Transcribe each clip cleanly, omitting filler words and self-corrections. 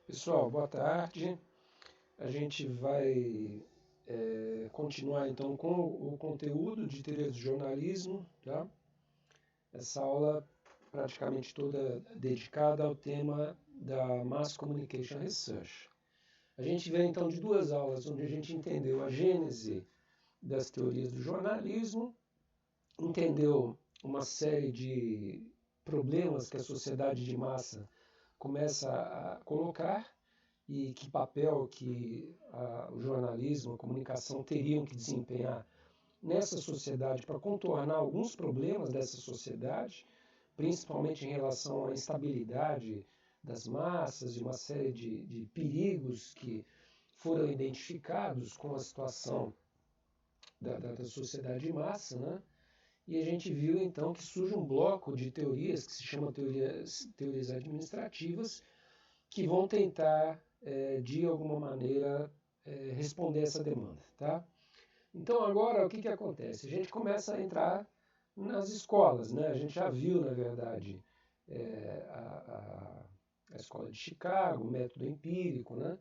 Pessoal, boa tarde. A gente vai continuar então com o conteúdo de teoria do jornalismo, tá? Essa aula praticamente toda dedicada ao tema da Mass Communication Research. A gente vem então de duas aulas onde a gente entendeu a gênese das teorias do jornalismo, entendeu uma série de problemas que a sociedade de massa começa a colocar e que papel que o jornalismo, a comunicação teriam que desempenhar nessa sociedade para contornar alguns problemas dessa sociedade, principalmente em relação à instabilidade das massas e uma série de perigos que foram identificados com a situação da sociedade de massa, né? E a gente viu então que surge um bloco de teorias que se chama teorias administrativas, que vão tentar, de alguma maneira, responder essa demanda. Tá? Então, agora, o que acontece? A gente começa a entrar nas escolas. Né? A gente já viu, na verdade, a escola de Chicago, o método empírico, né?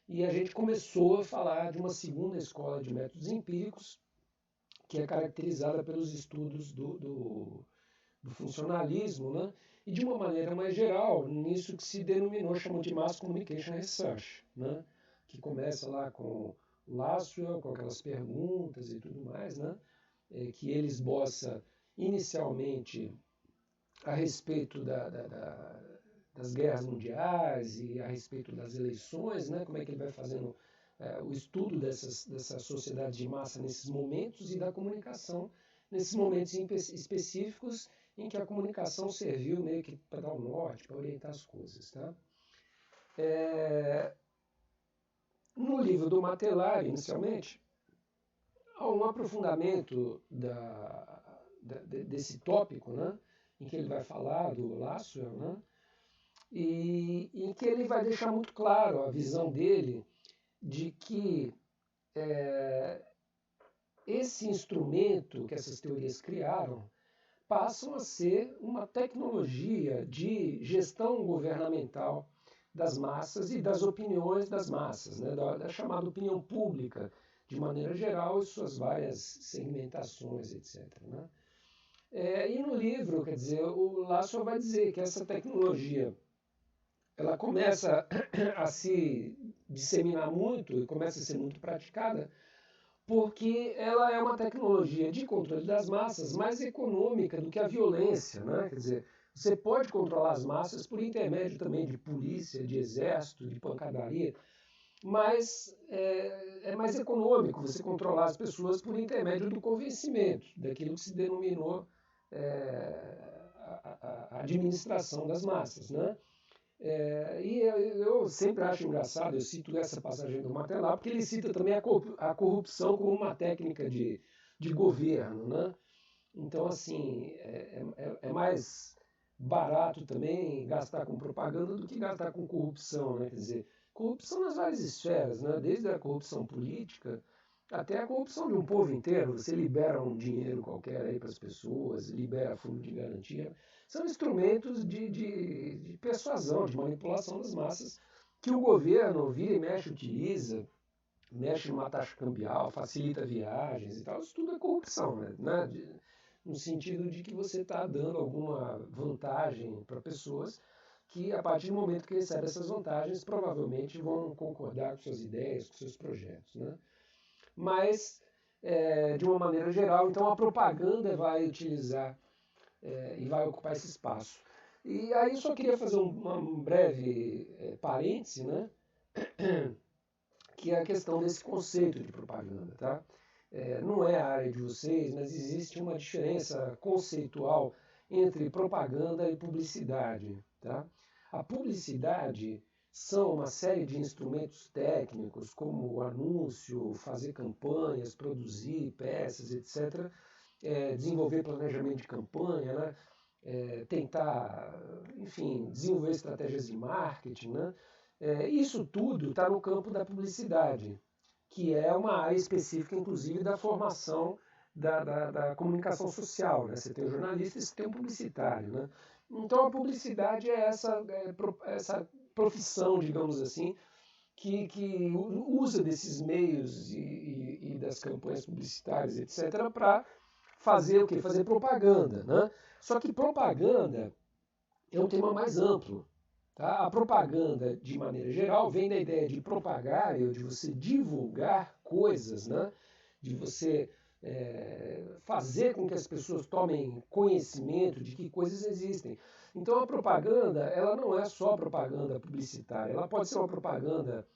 E a gente começou a falar de uma segunda escola de métodos empíricos, que é caracterizada pelos estudos do funcionalismo, né? E de uma maneira mais geral, nisso que se denominou, chamou de Mass Communication Research, né? Que começa lá com Lasswell, com aquelas perguntas e tudo mais, né? Que ele esboça inicialmente a respeito das guerras mundiais e a respeito das eleições, né? Como é que ele vai fazendo o estudo dessa sociedade de massa nesses momentos e da comunicação nesses momentos específicos em que a comunicação serviu meio que para dar o norte, para orientar as coisas. Tá? No livro do Matelar, inicialmente, há um aprofundamento desse tópico, né? Em que ele vai falar do Lasswell, né? E em que ele vai deixar muito claro a visão dele de que esse instrumento que essas teorias criaram passam a ser uma tecnologia de gestão governamental das massas e das opiniões das massas, né? da chamada opinião pública, de maneira geral, e suas várias segmentações, etc. Né? E no livro, quer dizer, o Lasso vai dizer que essa tecnologia ela começa a se disseminar muito e começa a ser muito praticada porque ela é uma tecnologia de controle das massas mais econômica do que a violência, né? Quer dizer, você pode controlar as massas por intermédio também de polícia, de exército, de pancadaria, mas é mais econômico você controlar as pessoas por intermédio do convencimento, daquilo que se denominou a administração das massas, né? E eu sempre acho engraçado, eu cito essa passagem do Matelar, porque ele cita também a corrupção como uma técnica de governo. Né? Então, assim, é mais barato também gastar com propaganda do que gastar com corrupção. Né? Quer dizer, corrupção nas várias esferas, né? Desde a corrupção política até a corrupção de um povo inteiro. Você libera um dinheiro qualquer aí para as pessoas, libera fundo de garantia. São instrumentos de persuasão, de manipulação das massas, que o governo vira e mexe, utiliza, mexe numa taxa cambial, facilita viagens e tal. Isso tudo é corrupção, né? No sentido de que você está dando alguma vantagem para pessoas que, a partir do momento que recebem essas vantagens, provavelmente vão concordar com suas ideias, com seus projetos. Né? Mas, de uma maneira geral, então a propaganda vai utilizar e vai ocupar esse espaço. E aí eu só queria fazer um breve parêntese, né? Que é a questão desse conceito de propaganda. Tá? Não é a área de vocês, mas existe uma diferença conceitual entre propaganda e publicidade. Tá? A publicidade são uma série de instrumentos técnicos, como o anúncio, fazer campanhas, produzir peças, etc., desenvolver planejamento de campanha, né? Tentar, enfim, desenvolver estratégias de marketing. Né? Isso tudo está no campo da publicidade, que é uma área específica, inclusive, da formação da comunicação social. Né? Você tem o jornalista e você tem o publicitário. Né? Então, a publicidade é essa profissão, digamos assim, que usa desses meios e das campanhas publicitárias, etc., para fazer o quê? Fazer propaganda, né? Só que propaganda é um tema mais amplo. Tá? A propaganda, de maneira geral, vem da ideia de propagar, ou de você divulgar coisas, né? De você fazer com que as pessoas tomem conhecimento de que coisas existem. Então a propaganda, ela não é só propaganda publicitária, ela pode ser uma propaganda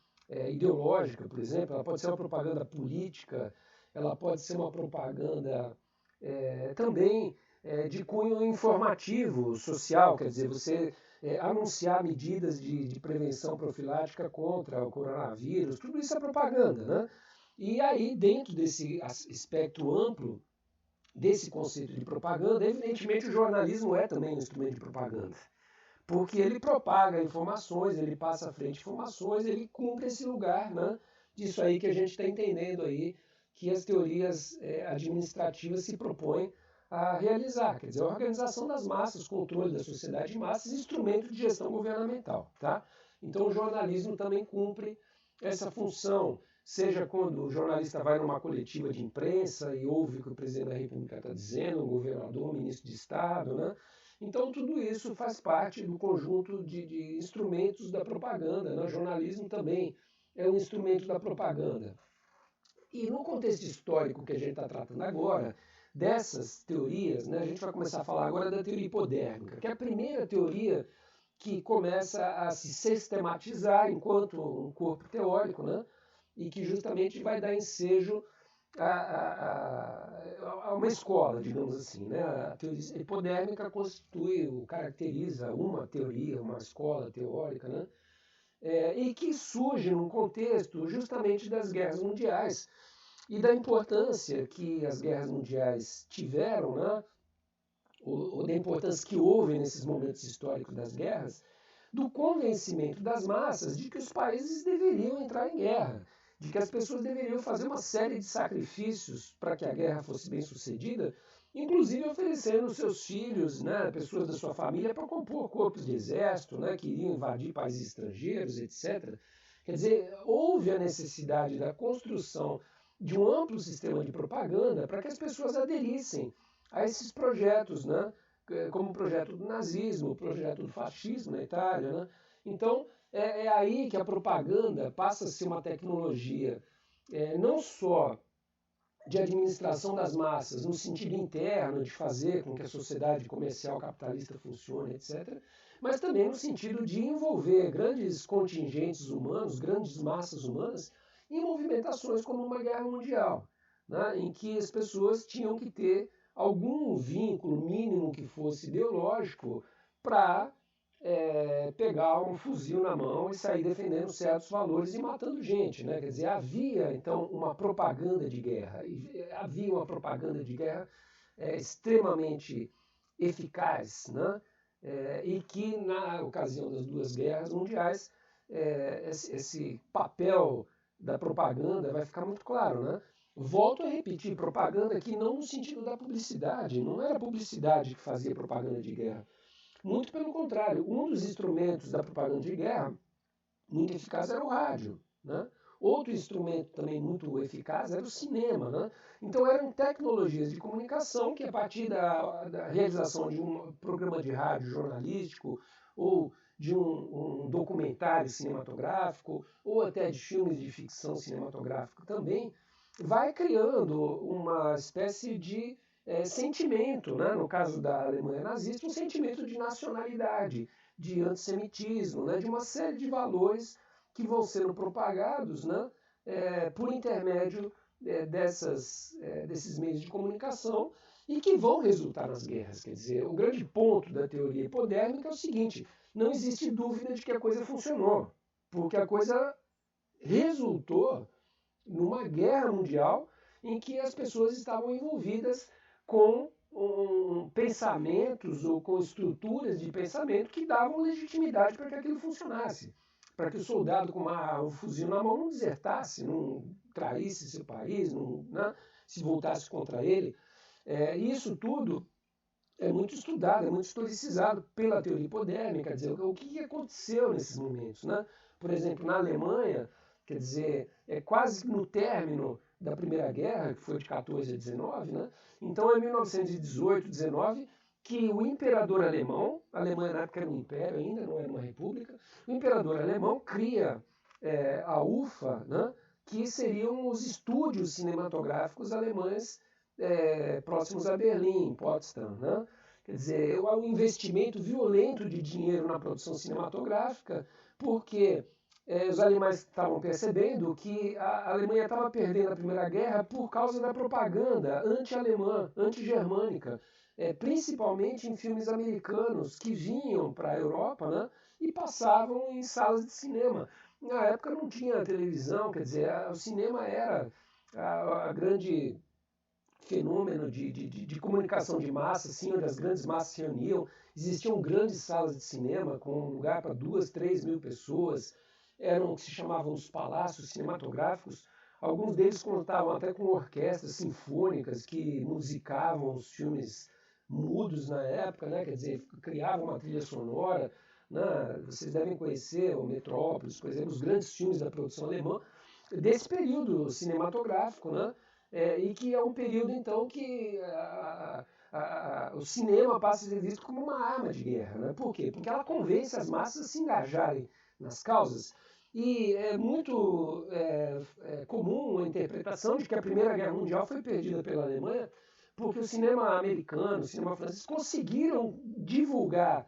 ideológica, por exemplo, ela pode ser uma propaganda política, ela pode ser uma propaganda também de cunho informativo, social, quer dizer, você anunciar medidas de prevenção profilática contra o coronavírus, tudo isso é propaganda, né? E aí, dentro desse espectro amplo, desse conceito de propaganda, evidentemente o jornalismo é também um instrumento de propaganda. Porque ele propaga informações, ele passa à frente informações, ele cumpre esse lugar, né, disso aí que a gente está entendendo aí, que as teorias administrativas se propõem a realizar, quer dizer, a organização das massas, controle da sociedade de massas, instrumento de gestão governamental. Tá? Então o jornalismo também cumpre essa função, seja quando o jornalista vai numa coletiva de imprensa e ouve o que o presidente da República está dizendo, o governador, o ministro de Estado, né? Então, tudo isso faz parte do conjunto de instrumentos da propaganda. Né? O jornalismo também é um instrumento da propaganda. E no contexto histórico que a gente está tratando agora, dessas teorias, né, a gente vai começar a falar agora da teoria hipodérmica, que é a primeira teoria que começa a se sistematizar enquanto um corpo teórico, né, e que justamente vai dar ensejo a uma escola, digamos assim. Né? A teoria hipodérmica caracteriza uma teoria, uma escola teórica, né? E que surge num contexto justamente das guerras mundiais e da importância que as guerras mundiais tiveram, né? Ou da importância que houve nesses momentos históricos das guerras, do convencimento das massas de que os países deveriam entrar em guerra, de que as pessoas deveriam fazer uma série de sacrifícios para que a guerra fosse bem sucedida, inclusive oferecendo seus filhos, né, pessoas da sua família, para compor corpos de exército, né, que iriam invadir países estrangeiros, etc. Quer dizer, houve a necessidade da construção de um amplo sistema de propaganda para que as pessoas aderissem a esses projetos, né, como o projeto do nazismo, o projeto do fascismo na Itália. Né? Então, é aí que a propaganda passa a ser uma tecnologia não só de administração das massas, no sentido interno, de fazer com que a sociedade comercial capitalista funcione, etc., mas também no sentido de envolver grandes contingentes humanos, grandes massas humanas, em movimentações como uma guerra mundial, né, em que as pessoas tinham que ter algum vínculo mínimo que fosse ideológico para pegar um fuzil na mão e sair defendendo certos valores e matando gente. Né? Quer dizer, havia então uma propaganda de guerra, havia uma propaganda de guerra extremamente eficaz, né? E que na ocasião das duas guerras mundiais esse papel da propaganda vai ficar muito claro. Né? Volto a repetir, propaganda aqui não no sentido da publicidade, não era a publicidade que fazia propaganda de guerra. Muito pelo contrário, um dos instrumentos da propaganda de guerra, muito eficaz, era o rádio. Né? Outro instrumento também muito eficaz era o cinema. Né? Então eram tecnologias de comunicação que, a partir da realização de um programa de rádio jornalístico ou de um documentário cinematográfico ou até de filmes de ficção cinematográfica também, vai criando uma espécie de sentimento, né? No caso da Alemanha nazista, um sentimento de nacionalidade, de antissemitismo, né? De uma série de valores que vão sendo propagados, né? Por intermédio desses meios de comunicação e que vão resultar nas guerras. Quer dizer, o grande ponto da teoria hipodérmica é o seguinte: não existe dúvida de que a coisa funcionou, porque a coisa resultou numa guerra mundial em que as pessoas estavam envolvidas com pensamentos ou com estruturas de pensamento que davam legitimidade para que aquilo funcionasse. Para que o soldado com um fuzil na mão não desertasse, não traísse seu país, não, né, se voltasse contra ele. Isso tudo é muito estudado, é muito historicizado pela teoria hipodérmica, quer dizer, o que aconteceu nesses momentos, né? Por exemplo, na Alemanha, quer dizer, é quase no término da Primeira Guerra, que foi de 14 a 19, né? Então é 1918, 19, que o imperador alemão, a Alemanha na época era um império ainda, não era uma república, o imperador alemão cria a UFA, né? Que seriam os estúdios cinematográficos alemães próximos a Berlim, Potsdam, né? Quer dizer, o investimento violento de dinheiro na produção cinematográfica, porque os alemães estavam percebendo que a Alemanha estava perdendo a Primeira Guerra por causa da propaganda anti-alemã, anti-germânica, principalmente em filmes americanos que vinham para a Europa, né, e passavam em salas de cinema. Na época não tinha televisão, quer dizer, o cinema era a grande fenômeno de comunicação de massa, assim, onde as grandes massas se reuniam. Existiam grandes salas de cinema com lugar para 2, 3 mil pessoas. Eram o que se chamavam os palácios cinematográficos. Alguns deles contavam até com orquestras sinfônicas que musicavam os filmes mudos na época, né? Quer dizer, criavam uma trilha sonora. Né? Vocês devem conhecer o Metrópolis, por exemplo, os grandes filmes da produção alemã desse período cinematográfico, né? E que é um período, então, que o cinema passa a ser visto como uma arma de guerra. Né? Por quê? Porque ela convence as massas a se engajarem nas causas. E é muito comum a interpretação de que a Primeira Guerra Mundial foi perdida pela Alemanha porque o cinema americano, o cinema francês, conseguiram divulgar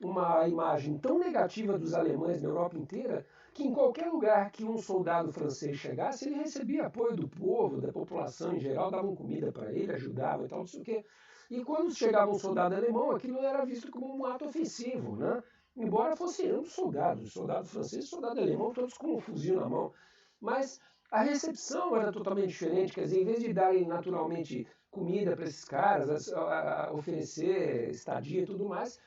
uma imagem tão negativa dos alemães na Europa inteira que em qualquer lugar que um soldado francês chegasse, ele recebia apoio do povo, da população em geral, davam comida para ele, ajudavam e tal, não sei o quê. E quando chegava um soldado alemão, aquilo era visto como um ato ofensivo, né? Embora fossem ambos soldados, soldado francês e soldado alemão, todos com um fuzil na mão. Mas a recepção era totalmente diferente, quer dizer, em vez de darem naturalmente comida para esses caras, oferecer estadia e tudo mais,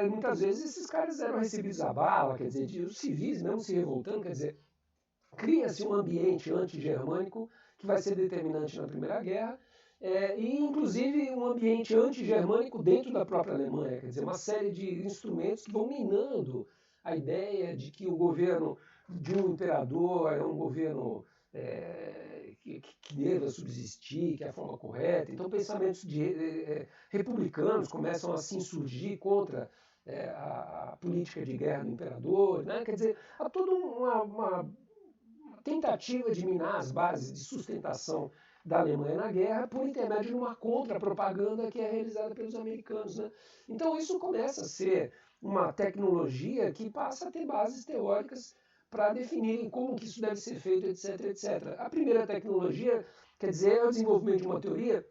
muitas vezes esses caras eram recebidos à bala, quer dizer, os civis mesmo se revoltando, quer dizer, cria-se um ambiente anti-germânico que vai ser determinante na Primeira Guerra, e inclusive um ambiente anti-germânico dentro da própria Alemanha, quer dizer, uma série de instrumentos que vão minando a ideia de que o governo de um imperador é um governo que deva subsistir, que é a forma correta. Então, pensamentos republicanos começam a se insurgir contra a política de guerra do imperador. Né? Quer dizer, há toda uma tentativa de minar as bases de sustentação da Alemanha na guerra por intermédio de uma contra-propaganda que é realizada pelos americanos. Né? Então, isso começa a ser uma tecnologia que passa a ter bases teóricas para definirem como que isso deve ser feito, etc, etc. A primeira tecnologia, quer dizer, é o desenvolvimento de uma teoria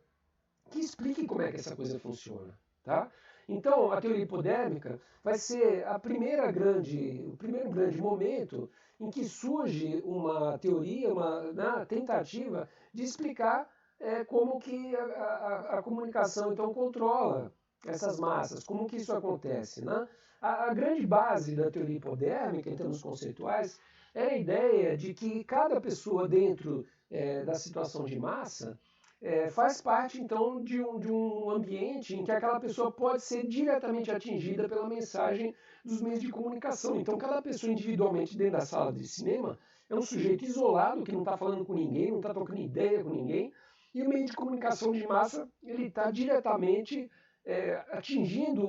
que explique como é que essa coisa funciona. Tá? Então, a teoria hipodérmica vai ser o primeiro grande momento em que surge uma teoria, uma tentativa de explicar como que a comunicação então controla essas massas, como que isso acontece. Né? A grande base da teoria hipodérmica, em termos conceituais, é a ideia de que cada pessoa dentro da situação de massa faz parte, então, de um ambiente em que aquela pessoa pode ser diretamente atingida pela mensagem dos meios de comunicação. Então, cada pessoa individualmente dentro da sala de cinema é um sujeito isolado, que não está falando com ninguém, não está trocando ideia com ninguém, e o meio de comunicação de massa ele está diretamente atingindo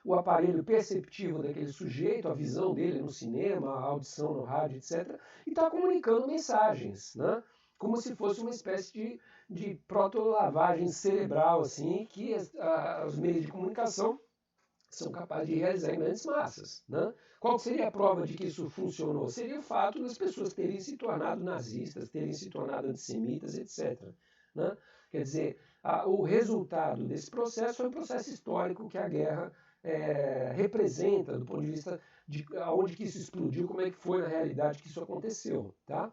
o aparelho perceptivo daquele sujeito, a visão dele no cinema, a audição no rádio, etc., e está comunicando mensagens, né? Como se fosse uma espécie de proto-lavagem cerebral, assim, que os meios de comunicação são capazes de realizar em grandes massas. Né? Qual seria a prova de que isso funcionou? Seria o fato das pessoas terem se tornado nazistas, terem se tornado antissemitas, etc. Né? Quer dizer, o resultado desse processo foi um processo histórico que a guerra representa, do ponto de vista de onde que isso explodiu, como é que foi na realidade que isso aconteceu. Tá?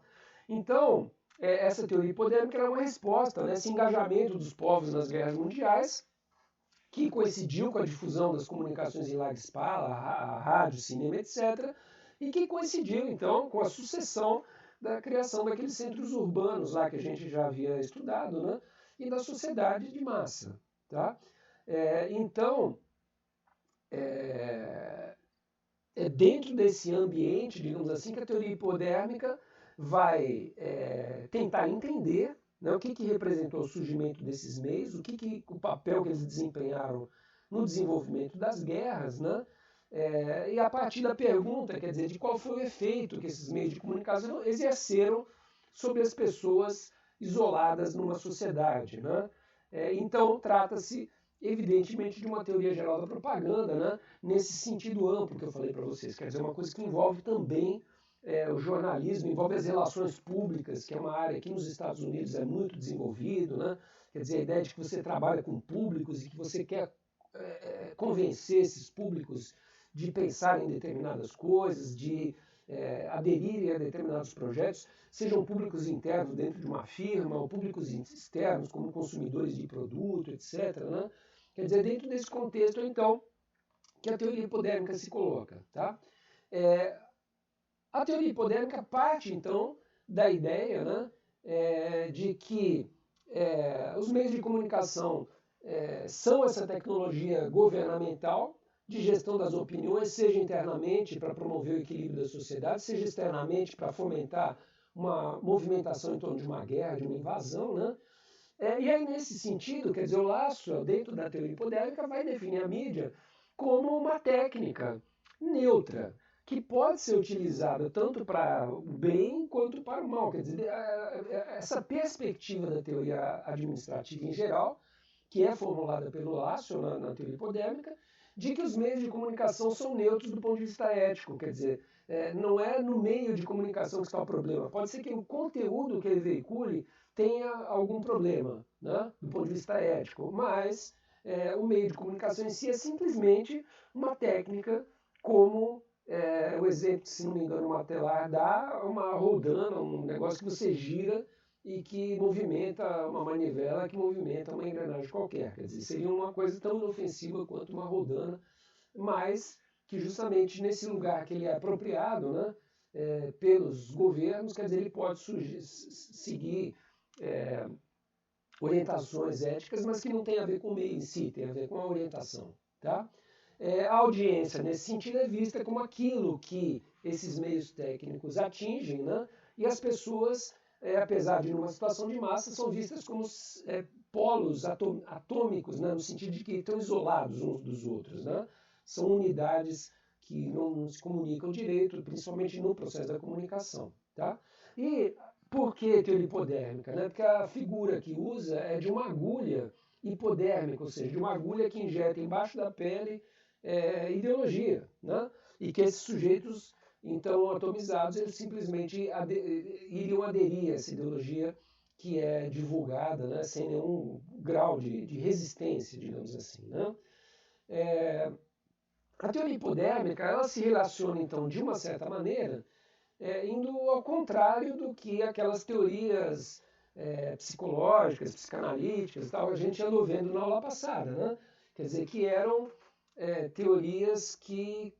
Então, essa teoria hipodérmica era uma resposta, né, esse engajamento dos povos nas guerras mundiais, que coincidiu com a difusão das comunicações em larga escala, a rádio, cinema, etc., e que coincidiu, então, com a sucessão da criação daqueles centros urbanos lá que a gente já havia estudado, né, e da sociedade de massa. Tá? Então, é dentro desse ambiente, digamos assim, que a teoria hipodérmica vai tentar entender, né, o que representou o surgimento desses meios, o papel que eles desempenharam no desenvolvimento das guerras, né, e a partir da pergunta, quer dizer, de qual foi o efeito que esses meios de comunicação exerceram sobre as pessoas isoladas numa sociedade, né? Então, trata-se evidentemente de uma teoria geral da propaganda, né? Nesse sentido amplo que eu falei para vocês, quer dizer, uma coisa que envolve também o jornalismo, envolve as relações públicas, que é uma área que nos Estados Unidos é muito desenvolvido, né? Quer dizer, a ideia de que você trabalha com públicos e que você quer convencer esses públicos de pensar em determinadas coisas, de aderirem a determinados projetos, sejam públicos internos dentro de uma firma ou públicos externos, como consumidores de produto, etc., né? Quer dizer, dentro desse contexto, então, que a teoria hipodérmica se coloca. Tá? A teoria hipodérmica parte, então, da ideia, né, de que os meios de comunicação são essa tecnologia governamental de gestão das opiniões, seja internamente para promover o equilíbrio da sociedade, seja externamente para fomentar uma movimentação em torno de uma guerra, de uma invasão, né? E aí, nesse sentido, quer dizer, o Laswell, dentro da teoria hipodérmica, vai definir a mídia como uma técnica neutra, que pode ser utilizada tanto para o bem quanto para o mal. Quer dizer, essa perspectiva da teoria administrativa em geral, que é formulada pelo Laswell na teoria hipodérmica, de que os meios de comunicação são neutros do ponto de vista ético. Quer dizer, não é no meio de comunicação que está o problema. Pode ser que o conteúdo que ele veicule tenha algum problema, né, do ponto de vista ético, mas o meio de comunicação em si é simplesmente uma técnica como o exemplo, se não me engano, Matelar dá uma roldana, um negócio que você gira e que movimenta uma manivela, que movimenta uma engrenagem qualquer. Quer dizer, seria uma coisa tão inofensiva quanto uma roldana, mas que justamente nesse lugar que ele é apropriado, né, pelos governos, quer dizer, ele pode seguir orientações éticas, mas que não tem a ver com o meio em si, tem a ver com a orientação. Tá? A audiência, nesse sentido, é vista como aquilo que esses meios técnicos atingem, né? E as pessoas, apesar de numa situação de massa, são vistas como polos atômicos, né? No sentido de que estão isolados uns dos outros. Né? São unidades que não se comunicam direito, principalmente no processo da comunicação. Tá? E por que teoria hipodérmica? Né? Porque a figura que usa é de uma agulha hipodérmica, ou seja, de uma agulha que injeta embaixo da pele ideologia, né? E que esses sujeitos, então, atomizados, eles simplesmente iriam aderir a essa ideologia que é divulgada, né, sem nenhum grau de resistência, digamos assim. Né? A teoria hipodérmica, ela se relaciona, então, de uma certa maneira, indo ao contrário do que aquelas teorias psicológicas, psicanalíticas, tal, a gente andou vendo na aula passada, né? Quer dizer, que eram teorias que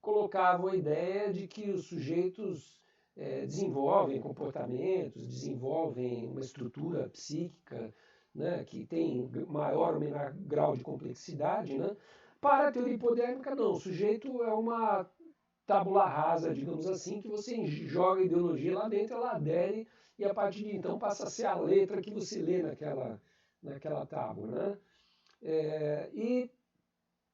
colocavam a ideia de que os sujeitos desenvolvem comportamentos, desenvolvem uma estrutura psíquica, né, que tem maior ou menor grau de complexidade. Né? Para a teoria hipodérmica, não. O sujeito é uma tábula rasa, digamos assim, que você joga a ideologia lá dentro, ela adere e a partir de então passa a ser a letra que você lê naquela tábua. Né? E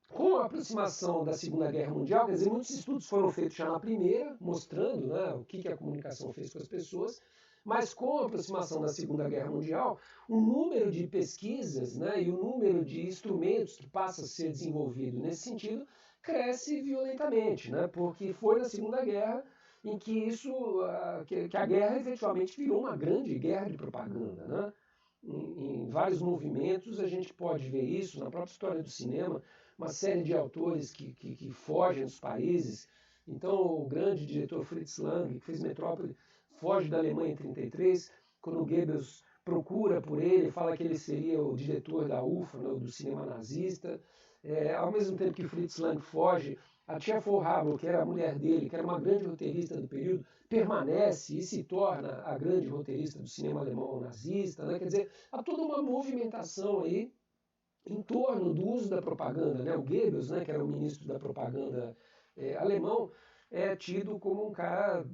com a aproximação da Segunda Guerra Mundial, quer dizer, muitos estudos foram feitos já na primeira, mostrando, né, o que a comunicação fez com as pessoas, mas com a aproximação da Segunda Guerra Mundial, o número de pesquisas, né, e o número de instrumentos que passa a ser desenvolvido nesse sentido cresce violentamente, né, porque foi na Segunda Guerra em que que a guerra efetivamente virou uma grande guerra de propaganda. Né? Em vários movimentos a gente pode ver isso na própria história do cinema, uma série de autores que fogem dos países. Então, o grande diretor Fritz Lang, que fez Metrópole, foge da Alemanha em 1933, quando Goebbels procura por ele, fala que ele seria o diretor da UFA, né, do cinema nazista. Ao mesmo tempo que Fritz Lang foge, a Tia Vorhabel, que era a mulher dele, que era uma grande roteirista do período, permanece e se torna a grande roteirista do cinema alemão nazista. Né? Quer dizer, há toda uma movimentação aí em torno do uso da propaganda, né? O Goebbels, né, que era o ministro da propaganda alemão, é tido como um cara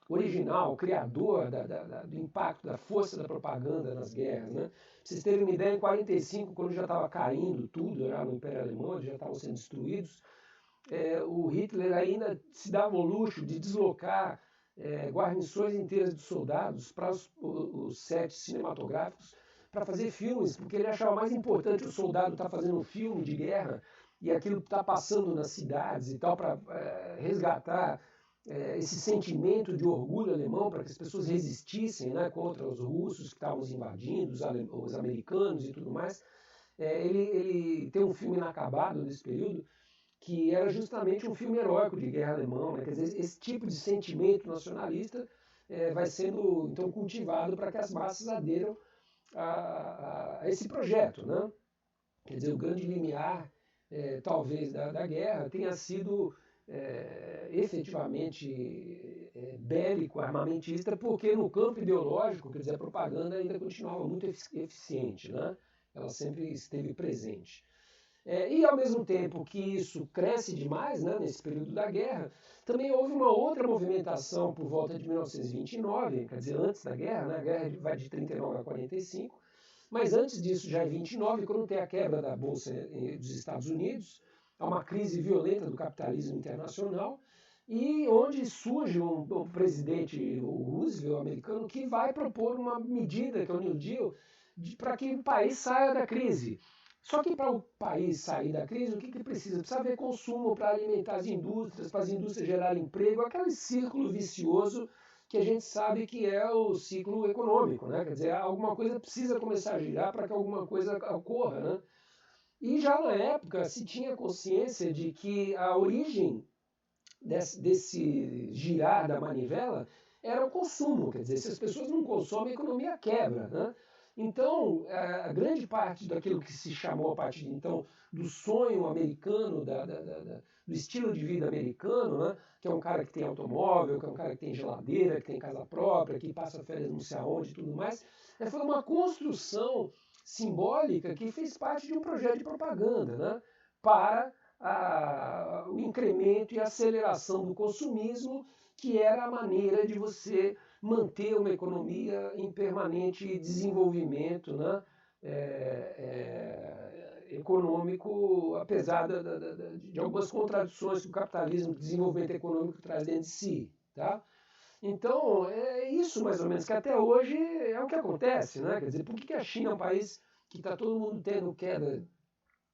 original, criador do impacto, da força da propaganda nas guerras. Né? Pra vocês terem uma ideia, em 1945, quando já estava caindo tudo já no Império Alemão, já estavam sendo destruídos, o Hitler ainda se dava o luxo de deslocar guarnições inteiras de soldados para os sets cinematográficos para fazer filmes, porque ele achava mais importante o soldado estar fazendo um filme de guerra e aquilo estar passando nas cidades e tal, para resgatar esse sentimento de orgulho alemão, para que as pessoas resistissem, né, contra os russos que estavam os invadindo, os americanos e tudo mais. Ele tem um filme inacabado nesse período, que era justamente um filme heróico de guerra alemão. Né? Quer dizer, esse tipo de sentimento nacionalista vai sendo então cultivado para que as massas aderam a esse projeto. Né? Quer dizer, o grande limiar, talvez, da guerra tenha sido efetivamente bélico, armamentista, porque no campo ideológico, quer dizer, a propaganda ainda continuava muito eficiente, né? Ela sempre esteve presente. E ao mesmo tempo que isso cresce demais, né, nesse período da guerra, também houve uma outra movimentação por volta de 1929, quer dizer, antes da guerra, né, a guerra vai de 39 a 45, mas antes disso, já em 29, quando tem a quebra da Bolsa dos Estados Unidos, há uma crise violenta do capitalismo internacional, e onde surge um presidente, o Roosevelt americano, que vai propor uma medida, que é o New Deal, para que o país saia da crise. Só que para o país sair da crise, o que precisa? Precisa haver consumo para alimentar as indústrias, para as indústrias gerarem emprego, aquele círculo vicioso que a gente sabe que é o ciclo econômico, né? Quer dizer, alguma coisa precisa começar a girar para que alguma coisa ocorra, né? E já na época se tinha consciência de que a origem desse girar da manivela era o consumo, quer dizer, se as pessoas não consomem, a economia quebra, né? Então, a grande parte daquilo que se chamou a partir de então do sonho americano, do estilo de vida americano, né? Que é um cara que tem automóvel, que é um cara que tem geladeira, que tem casa própria, que passa férias não sei aonde e tudo mais, foi uma construção simbólica que fez parte de um projeto de propaganda, né? Para o incremento e a aceleração do consumismo, que era a maneira de você manter uma economia em permanente desenvolvimento, né? Econômico, apesar de algumas contradições que o capitalismo, o desenvolvimento econômico traz dentro de si. Tá? Então, é isso mais ou menos, que até hoje é o que acontece. Né? Quer dizer, por que a China é um país que está todo mundo tendo queda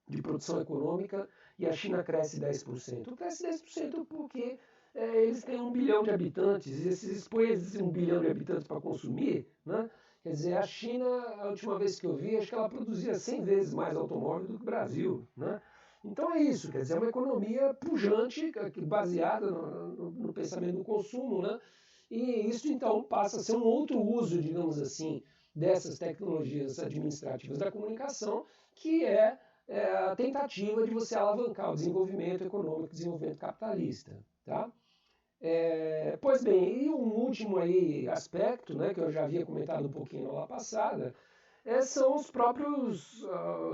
de produção econômica e a China cresce 10%? Cresce 10% porque eles têm 1 bilhão de habitantes, e se expõem esses 1 bilhão de habitantes para consumir, né? Quer dizer, a China, a última vez que eu vi, acho que ela produzia 100 vezes mais automóvel do que o Brasil, né? Então é isso, quer dizer, é uma economia pujante, baseada no pensamento do consumo, né? E isso então passa a ser um outro uso, digamos assim, dessas tecnologias administrativas da comunicação, que é a tentativa de você alavancar o desenvolvimento econômico, o desenvolvimento capitalista. Tá? Pois bem, e um último aí aspecto, né, que eu já havia comentado um pouquinho na aula passada, são os próprios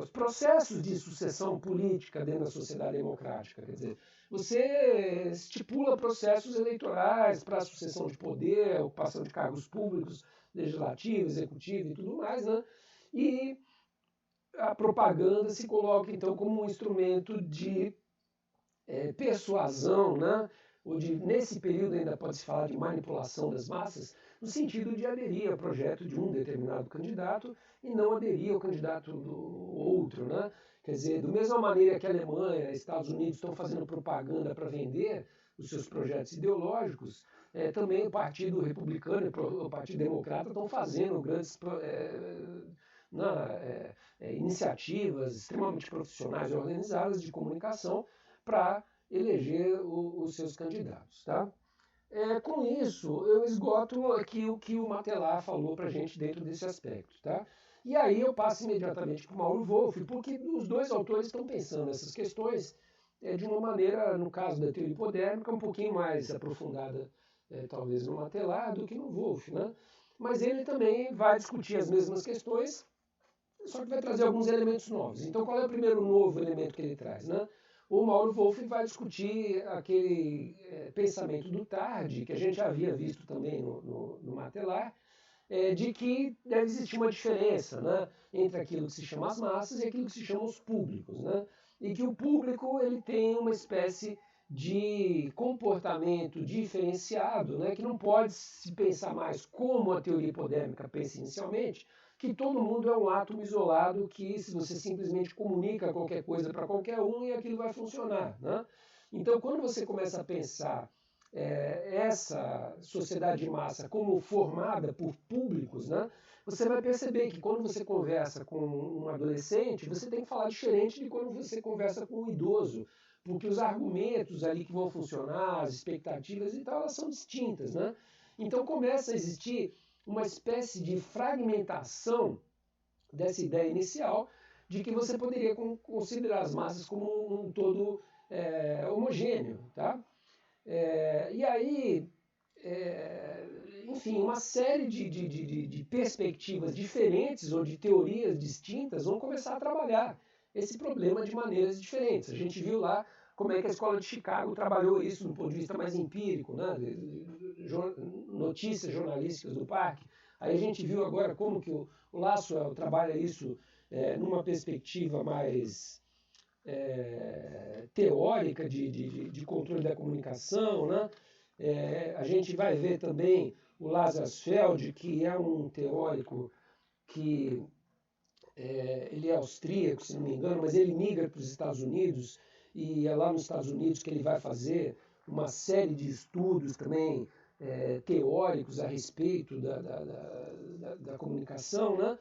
os processos de sucessão política dentro da sociedade democrática. Quer dizer, você estipula processos eleitorais para a sucessão de poder, ocupação de cargos públicos, legislativo, executivo e tudo mais, né? E a propaganda se coloca então como um instrumento de persuasão, né? Ou nesse período ainda pode-se falar de manipulação das massas, no sentido de aderir ao projeto de um determinado candidato e não aderir ao candidato do outro. Né? Quer dizer, da mesma maneira que a Alemanha, Estados Unidos estão fazendo propaganda para vender os seus projetos ideológicos, também o Partido Republicano e o Partido Democrata estão fazendo grandes iniciativas extremamente profissionais e organizadas de comunicação para eleger os seus candidatos. Tá? Com isso, eu esgoto aqui o que o Matelar falou para a gente dentro desse aspecto. Tá? E aí eu passo imediatamente para o Mauro Wolff, porque os dois autores estão pensando nessas questões de uma maneira, no caso da teoria hipodérmica, um pouquinho mais aprofundada, talvez no Matelar, do que no Wolff. Né? Mas ele também vai discutir as mesmas questões só que vai trazer alguns elementos novos. Então, qual é o primeiro novo elemento que ele traz, né? O Mauro Wolff vai discutir aquele pensamento do Tarde, que a gente já havia visto também no Matelar, de que deve existir uma diferença, né, entre aquilo que se chama as massas e aquilo que se chama os públicos, né? E que o público ele tem uma espécie de comportamento diferenciado, né, que não pode se pensar mais como a teoria hipodérmica pensa inicialmente, que todo mundo é um átomo isolado que se você simplesmente comunica qualquer coisa para qualquer um e aquilo vai funcionar, né? Então, quando você começa a pensar essa sociedade de massa como formada por públicos, né, você vai perceber que quando você conversa com um adolescente, você tem que falar diferente de quando você conversa com um idoso, porque os argumentos ali que vão funcionar, as expectativas e tal, elas são distintas, né? Então começa a existir uma espécie de fragmentação dessa ideia inicial de que você poderia considerar as massas como um todo homogêneo, tá? E aí, enfim, uma série de perspectivas diferentes ou de teorias distintas vão começar a trabalhar esse problema de maneiras diferentes. A gente viu lá como é que a Escola de Chicago trabalhou isso do ponto de vista mais empírico, né? Notícias jornalísticas do parque. Aí a gente viu agora como que o Lasswell trabalha isso numa perspectiva mais teórica de controle da comunicação, né? A gente vai ver também o Lazarsfeld, que é um teórico que ele é austríaco, se não me engano, mas ele migra para os Estados Unidos e é lá nos Estados Unidos que ele vai fazer uma série de estudos também teóricos a respeito da comunicação, né?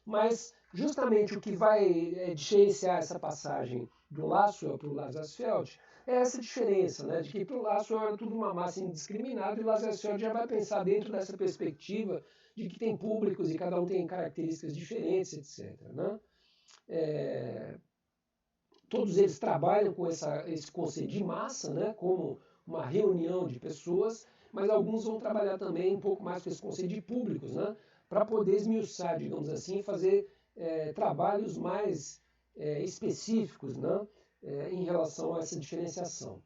Mas justamente o que vai diferenciar essa passagem do Lasswell para o Lazarsfeld é essa diferença, né? De que para o Lasswell era tudo uma massa indiscriminada e o Lazarsfeld já vai pensar dentro dessa perspectiva de que tem públicos e cada um tem características diferentes, etc. Né? Todos eles trabalham com esse conceito de massa, né? Como uma reunião de pessoas, mas alguns vão trabalhar também um pouco mais com esse conceito de públicos, né? Para poder esmiuçar, digamos assim, fazer trabalhos mais específicos, né? Em relação a essa diferenciação.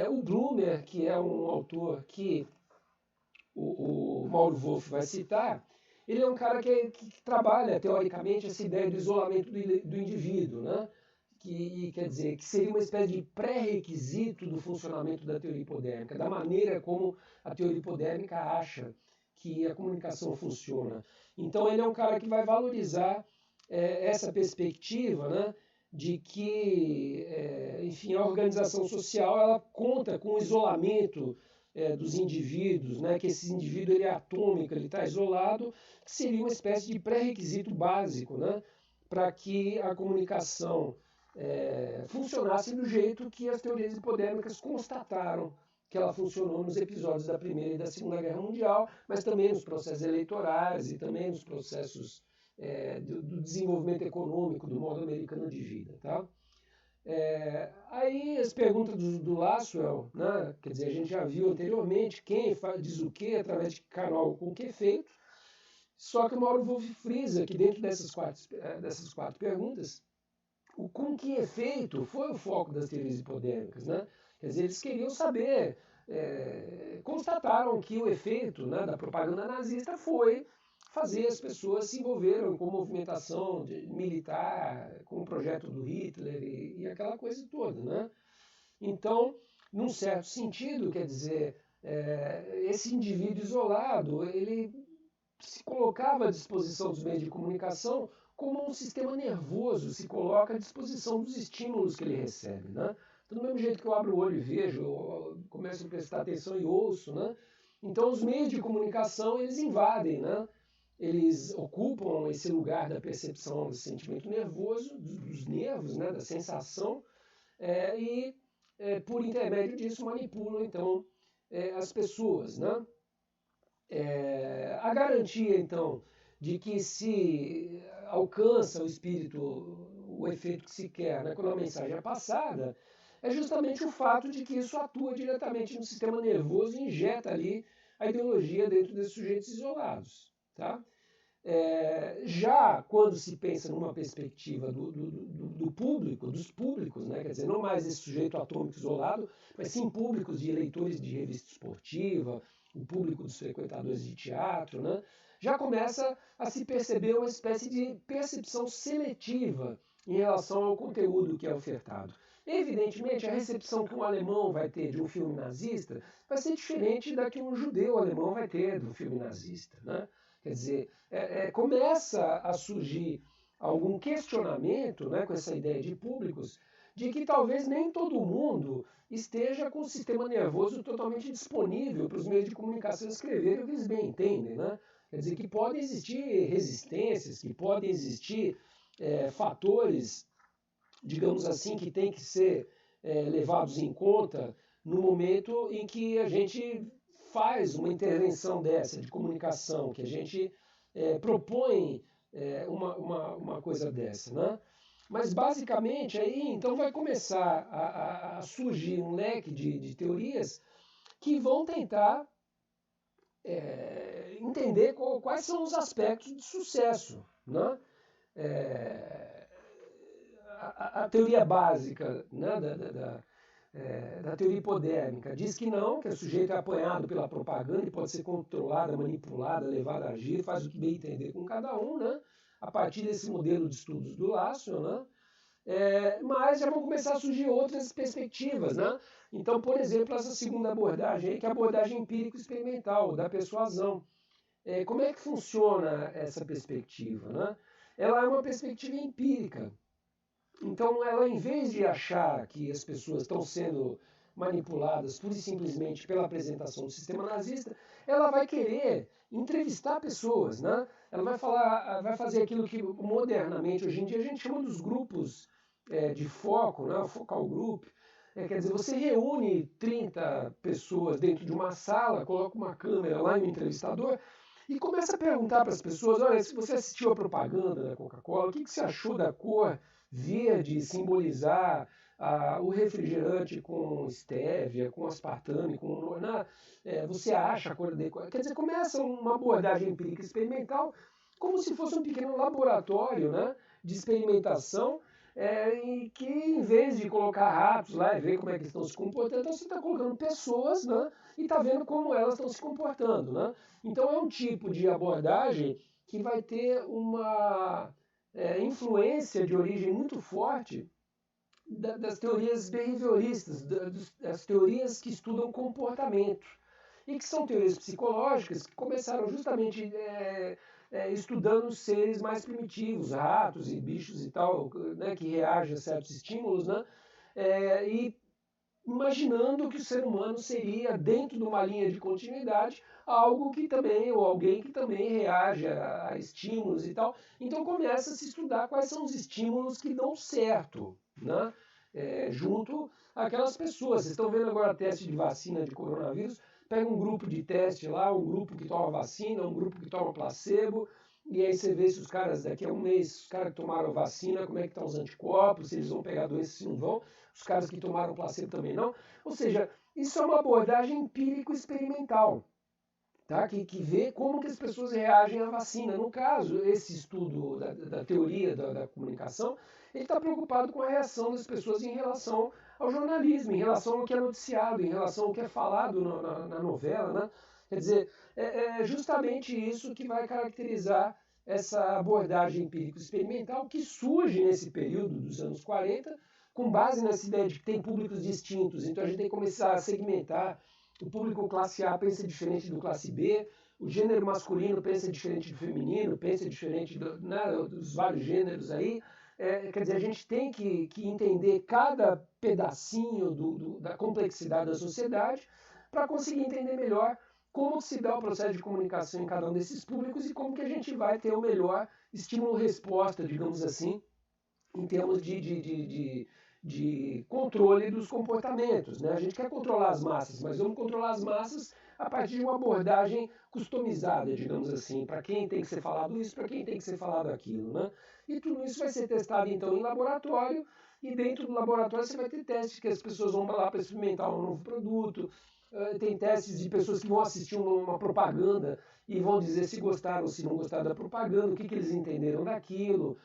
O Blumer, que é um autor que o Mauro Wolff vai citar, ele é um cara que trabalha, teoricamente, essa ideia do isolamento do indivíduo, né? Que quer dizer, que seria uma espécie de pré-requisito do funcionamento da teoria hipodérmica, da maneira como a teoria hipodérmica acha que a comunicação funciona. Então ele é um cara que vai valorizar essa perspectiva, né, de que, enfim, a organização social ela conta com o isolamento dos indivíduos, né, que esse indivíduo ele é atômico, ele está isolado, que seria uma espécie de pré-requisito básico, né, para que a comunicação funcionasse do jeito que as teorias hipodérmicas constataram que ela funcionou nos episódios da Primeira e da Segunda Guerra Mundial, mas também nos processos eleitorais e também nos processos do desenvolvimento econômico do modo americano de vida. Tá? Aí as perguntas do Lasswell, né? Quer dizer, a gente já viu anteriormente quem diz o que através de canal com que efeito, só que o Mauro Wolff frisa que dentro dessas quatro perguntas, o com que efeito foi o foco das teorias hipodérmicas, né? Quer dizer, eles queriam saber, constataram que o efeito, né, da propaganda nazista foi fazer as pessoas se envolverem com movimentação militar, com o projeto do Hitler e aquela coisa toda, né? Então, num certo sentido, quer dizer, esse indivíduo isolado, ele se colocava à disposição dos meios de comunicação como um sistema nervoso se coloca à disposição dos estímulos que ele recebe, né? Então, do mesmo jeito que eu abro o olho e vejo, eu começo a prestar atenção e ouço, né? Então, os meios de comunicação, eles invadem, né? Eles ocupam esse lugar da percepção do sentimento nervoso, dos nervos, né? Da sensação, por intermédio disso, manipulam, então, as pessoas, né? A garantia, então, de que se alcança o espírito, o efeito que se quer, né, quando a mensagem é passada, é justamente o fato de que isso atua diretamente no sistema nervoso e injeta ali a ideologia dentro desses sujeitos isolados. Tá? Já quando se pensa numa perspectiva do público, dos públicos, né? Quer dizer, não mais esse sujeito atômico isolado, mas sim públicos de leitores de revista esportiva, o público dos frequentadores de teatro, né? Já começa a se perceber uma espécie de percepção seletiva em relação ao conteúdo que é ofertado. Evidentemente, a recepção que um alemão vai ter de um filme nazista vai ser diferente da que um judeu alemão vai ter do filme nazista, né? Quer dizer, começa a surgir algum questionamento, né, com essa ideia de públicos, de que talvez nem todo mundo esteja com o sistema nervoso totalmente disponível para os meios de comunicação escreverem o que eles bem entendem. Né? Quer dizer, que podem existir resistências, que podem existir fatores, digamos assim, que têm que ser levados em conta no momento em que a gente faz uma intervenção dessa de comunicação, que a gente propõe uma coisa dessa, né? Mas basicamente aí então vai começar a surgir um leque de teorias que vão tentar entender quais são os aspectos de sucesso, né? A teoria básica, né, da teoria hipodérmica diz que não, que o sujeito é apanhado pela propaganda e pode ser controlado, manipulado, levado a agir, faz o que bem entender com cada um, né? A partir desse modelo de estudos do Lasswell, né? Mas já vão começar a surgir outras perspectivas, né? Então, por exemplo, essa segunda abordagem, aí, que é a abordagem empírico-experimental, da persuasão. Como é que funciona essa perspectiva, né? Ela é uma perspectiva empírica. Então, ela, em vez de achar que as pessoas estão sendo manipuladas pura e simplesmente pela apresentação do sistema nazista, ela vai querer entrevistar pessoas, né? Ela vai fazer aquilo que modernamente, hoje em dia, a gente chama dos grupos de foco, né? O focal group. Quer dizer, você reúne 30 pessoas dentro de uma sala, coloca uma câmera lá e um entrevistador, e começa a perguntar para as pessoas, olha, se você assistiu a propaganda da Coca-Cola, o que você achou da cor verde simbolizar o refrigerante com estévia, com aspartame, com... você acha a cor adequada? Quer dizer, começa uma abordagem empírica experimental como se fosse um pequeno laboratório, né, de experimentação, em que, em vez de colocar ratos lá e ver como é que eles estão se comportando, então você está colocando pessoas, né, e está vendo como elas estão se comportando. Né? Então é um tipo de abordagem que vai ter uma influência de origem muito forte das teorias behavioristas, das teorias que estudam comportamento, e que são teorias psicológicas que começaram justamente estudando os seres mais primitivos, ratos e bichos e tal, né, que reagem a certos estímulos, né, e imaginando que o ser humano seria, dentro de uma linha de continuidade, algo que também, ou alguém que também reage a estímulos e tal. Então começa a se estudar quais são os estímulos que dão certo, né? Junto àquelas pessoas. Vocês estão vendo agora teste de vacina de coronavírus, pega um grupo de teste lá, um grupo que toma vacina, um grupo que toma placebo, e aí você vê se os caras, daqui a um mês, os caras que tomaram vacina, como é que estão os anticorpos, se eles vão pegar doença, se não vão, os caras que tomaram placebo também não. Ou seja, isso é uma abordagem empírico-experimental, tá? que vê como que as pessoas reagem à vacina. No caso, esse estudo da teoria da comunicação, ele está preocupado com a reação das pessoas em relação ao jornalismo, em relação ao que é noticiado, em relação ao que é falado na novela, né? Quer dizer, é justamente isso que vai caracterizar essa abordagem empírico-experimental que surge nesse período dos anos 40, com base nessa ideia de que tem públicos distintos. Então a gente tem que começar a segmentar. O público classe A pensa diferente do classe B, o gênero masculino pensa diferente do feminino, pensa diferente dos vários gêneros aí. Quer dizer, a gente tem que entender cada pedacinho da complexidade da sociedade para conseguir entender melhor como se dá o processo de comunicação em cada um desses públicos e como que a gente vai ter o melhor estímulo-resposta, digamos assim, em termos de controle dos comportamentos. Né? A gente quer controlar as massas, mas vamos controlar as massas a partir de uma abordagem customizada, digamos assim, para quem tem que ser falado isso, para quem tem que ser falado aquilo. Né? E tudo isso vai ser testado, então, em laboratório, e dentro do laboratório você vai ter testes que as pessoas vão lá para experimentar um novo produto, tem testes de pessoas que vão assistir uma propaganda e vão dizer se gostaram ou se não gostaram da propaganda, o que eles entenderam daquilo,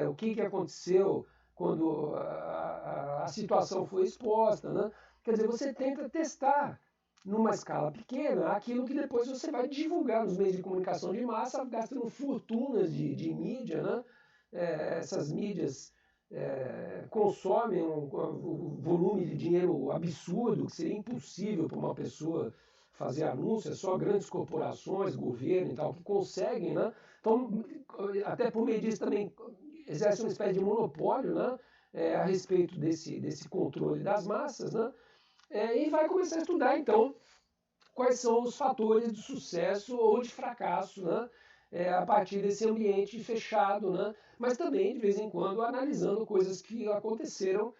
o que aconteceu quando a situação foi exposta, né? Quer dizer, você tenta testar numa escala pequena aquilo que depois você vai divulgar nos meios de comunicação de massa, gastando fortunas de mídia, né? Essas mídias consomem um volume de dinheiro absurdo, que seria impossível para uma pessoa fazer anúncios, só grandes corporações, governo e tal, que conseguem, né? Então, até por meio disso também exerce uma espécie de monopólio, né? A respeito desse controle das massas, né? E vai começar a estudar, então, quais são os fatores de sucesso ou de fracasso, né? A partir desse ambiente fechado, né? Mas também, de vez em quando, analisando coisas que aconteceram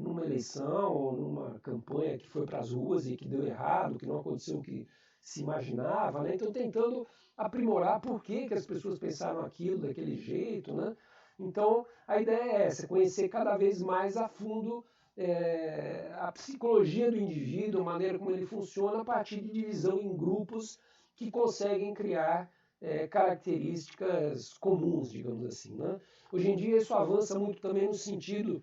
numa eleição ou numa campanha que foi para as ruas e que deu errado, que não aconteceu o que se imaginava, né? Então, tentando aprimorar por que as pessoas pensaram aquilo daquele jeito, né? Então, a ideia é essa, conhecer cada vez mais a fundo a psicologia do indivíduo, a maneira como ele funciona, a partir de divisão em grupos que conseguem criar características comuns, digamos assim, né? Hoje em dia isso avança muito também no sentido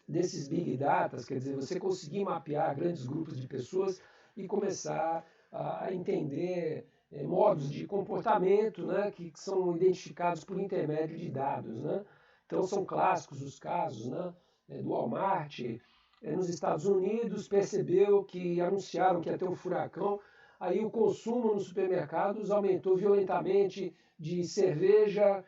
desses big data, quer dizer, você conseguir mapear grandes grupos de pessoas e começar a entender modos de comportamento, né, que são identificados por intermédio de dados, né? Então são clássicos os casos, né, do Walmart, nos Estados Unidos, percebeu que anunciaram que ia ter um furacão, aí o consumo nos supermercados aumentou violentamente de cerveja,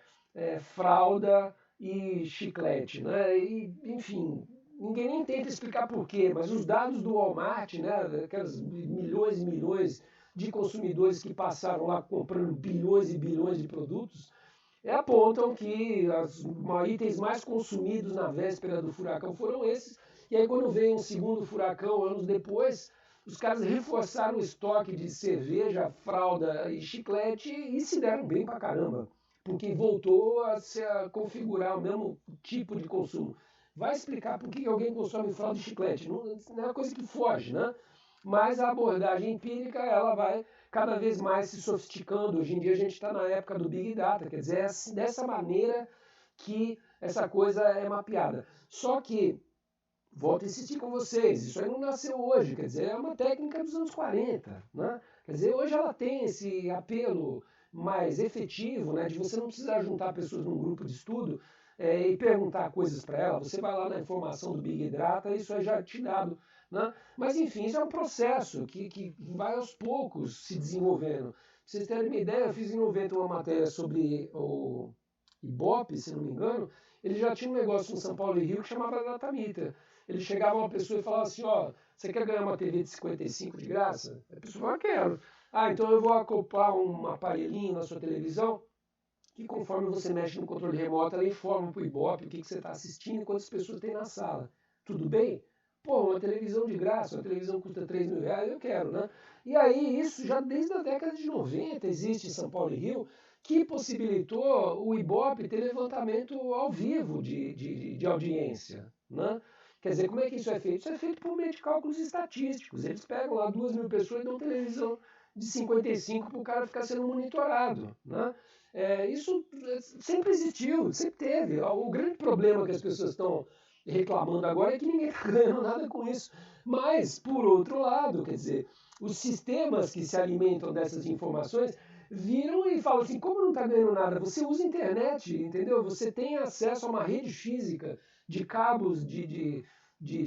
fralda e chiclete, né? E, enfim, ninguém nem tenta explicar por quê, mas os dados do Walmart, né, aquelas milhões e milhões de consumidores que passaram lá comprando bilhões e bilhões de produtos, apontam que os itens mais consumidos na véspera do furacão foram esses. E aí quando veio um segundo furacão, anos depois, os caras reforçaram o estoque de cerveja, fralda e chiclete e se deram bem pra caramba, porque voltou a se configurar o mesmo tipo de consumo. Vai explicar por que alguém consome fralda e chiclete? Não é uma coisa que foge, né? Mas a abordagem empírica, ela vai cada vez mais se sofisticando. Hoje em dia a gente está na época do Big Data, quer dizer, é dessa maneira que essa coisa é mapeada. Só que, volto a insistir com vocês, isso aí não nasceu hoje, quer dizer, é uma técnica dos anos 40, né? Quer dizer, hoje ela tem esse apelo mais efetivo, né, de você não precisar juntar pessoas num grupo de estudo e perguntar coisas para ela, você vai lá na informação do Big Data, isso aí já é te dado, né? Mas enfim, isso é um processo que vai aos poucos se desenvolvendo. Pra vocês terem uma ideia, eu fiz em 90 uma matéria sobre o Ibope, se não me engano, ele já tinha um negócio em São Paulo e Rio que chamava Datamita. Ele chegava uma pessoa e falava assim, ó, você quer ganhar uma TV de 55 de graça? A pessoa falava, quero. Ah, então eu vou acoplar um aparelhinho na sua televisão que conforme você mexe no controle remoto, ela informa para o Ibope o que você está assistindo e quantas pessoas tem na sala. Tudo bem? Pô, uma televisão de graça, uma televisão custa 3 mil reais, eu quero, né? E aí, isso já desde a década de 90 existe em São Paulo e Rio, que possibilitou o Ibope ter levantamento ao vivo de audiência, né? Quer dizer, como é que isso é feito? Isso é feito por meio de cálculos estatísticos. Eles pegam lá 2 mil pessoas e dão televisão de 55 para o cara ficar sendo monitorado, né? Isso sempre existiu, sempre teve. O grande problema que as pessoas estão reclamando agora é que ninguém está ganhando nada com isso. Mas, por outro lado, quer dizer, os sistemas que se alimentam dessas informações viram e falam assim, como não está ganhando nada? Você usa internet, entendeu? Você tem acesso a uma rede física de cabos de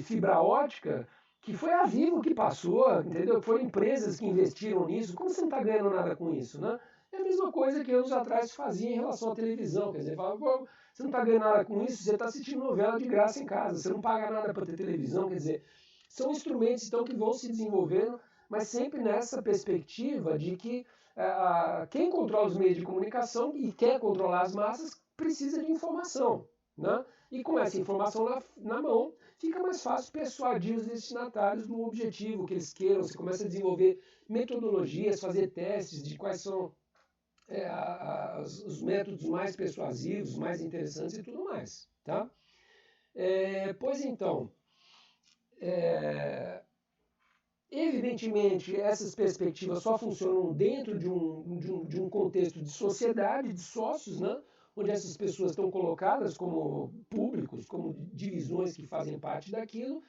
fibra ótica, que foi a Vivo que passou, entendeu? Foram empresas que investiram nisso. Como você não está ganhando nada com isso, né? É a mesma coisa que anos atrás se fazia em relação à televisão. Quer dizer, falava, pô, você não está ganhando nada com isso, você está assistindo novela de graça em casa, você não paga nada para ter televisão. Quer dizer, são instrumentos então que vão se desenvolvendo, mas sempre nessa perspectiva de que quem controla os meios de comunicação e quer controlar as massas precisa de informação, né? E com essa informação na mão, fica mais fácil persuadir os destinatários do objetivo que eles queiram. Você começa a desenvolver metodologias, fazer testes de quais são os métodos mais persuasivos, mais interessantes e tudo mais. Tá? Pois então, evidentemente, Evidentemente, essas perspectivas só funcionam dentro de um contexto de sociedade, de sócios, né? Onde essas pessoas estão colocadas como públicos, como divisões que fazem parte daquilo,